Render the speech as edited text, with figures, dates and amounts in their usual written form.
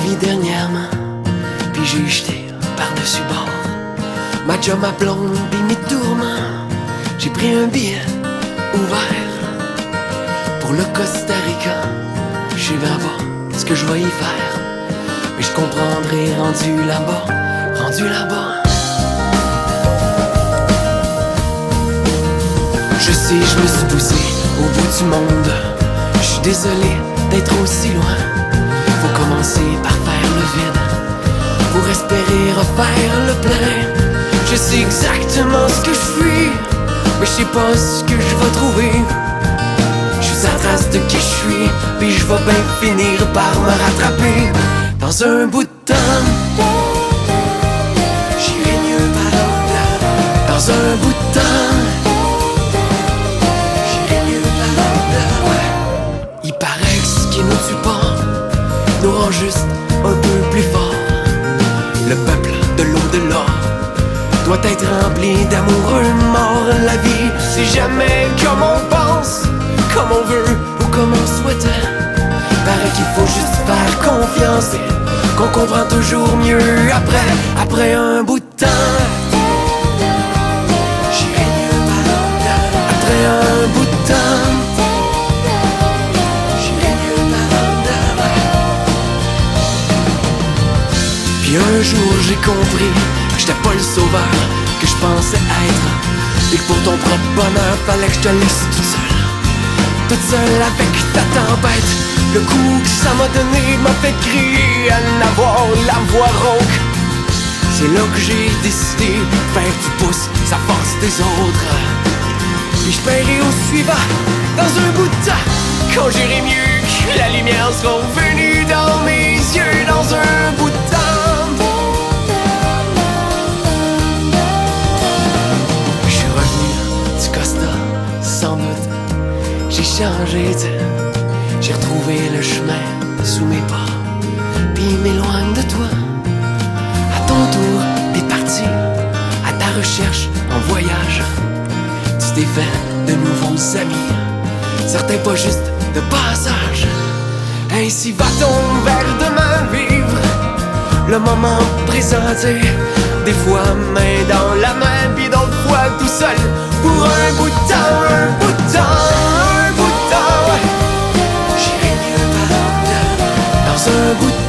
vie dernièrement, puis j'ai jeté par-dessus bord ma job, ma blonde, puis mes tourments. J'ai pris un billet ouvert pour le Costa Rica. Je sais bien pas ce que je vais y faire, mais je comprendrai rendu là-bas, rendu là-bas. Je sais, je me suis poussé au bout du monde. Je suis désolé d'être aussi loin. Faut commencer par faire le vide pour espérer refaire le plein. Je sais exactement ce que je suis, mais je sais pas ce que je vais trouver. Je suis à la trace de qui je suis, puis je vais bien finir par me rattraper. Dans un bout de temps, j'irai mieux par là. Dans un bout de temps, j'irai mieux par là. Ouais. Il paraît que ce qui nous tue pas nous rend juste un peu plus fort. Le peuple de l'au-delà doit être rempli d'amoureux morts. La vie, c'est jamais comme on pense, comme on veut ou comme on souhaite. Paraît qu'il faut juste faire confiance et qu'on comprend toujours mieux après un bout de temps. J'irai mieux par là. Après un bout de temps, j'irai mieux par là. Puis un jour j'ai compris que j'étais pas le sauveur que je pensais être, et que pour ton propre bonheur fallait que je te laisse toute seule avec ta tempête. Le coup que ça m'a donné m'a fait crier à n'avoir la voix rauque. C'est là que j'ai décidé de faire du pouce, ça force des autres. Puis je paierai au suivant dans un bout de temps, quand j'irai mieux, que la lumière sera venue dans mes yeux. Dans un bout de temps, je suis revenu du Costa, sans doute. J'ai changé, j'ai retrouvé le chemin sous mes pas, puis m'éloigne de toi. À ton tour, t'es parti à ta recherche en voyage. Tu t'es fait de nouveaux amis, certains pas juste de passage. Ainsi va-t-on vers demain vivre le moment présent, des fois main dans la main, puis d'autres fois tout seul pour un bout de temps, un bout de temps. J'irai mieux par là. Dans un bout de